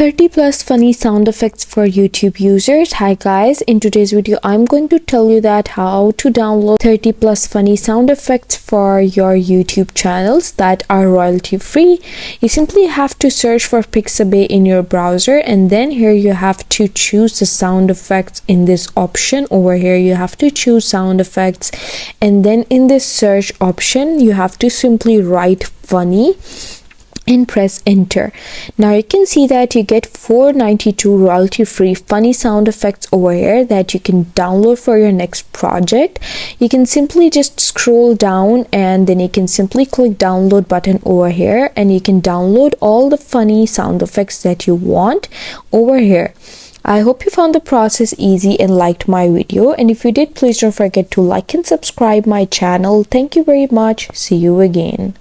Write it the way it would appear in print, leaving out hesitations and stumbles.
30 plus funny sound effects for YouTube users. Hi guys, in today's video I'm going to tell you that how to download 30 plus funny sound effects for your YouTube channels that are royalty free. You simply have to search for Pixabay in your browser, and then here you have to choose the sound effects in this option. Over here you have to choose sound effects, and then in this search option you have to simply write funny and press enter. Now you can see that you get 492 royalty free funny sound effects over here that you can download for your next project. You can simply just scroll down and then you can simply click download button over here, and you can download all the funny sound effects that you want over here. I hope you found the process easy and liked my video, and if you did, please don't forget to like and subscribe my channel. Thank you very much. See you again.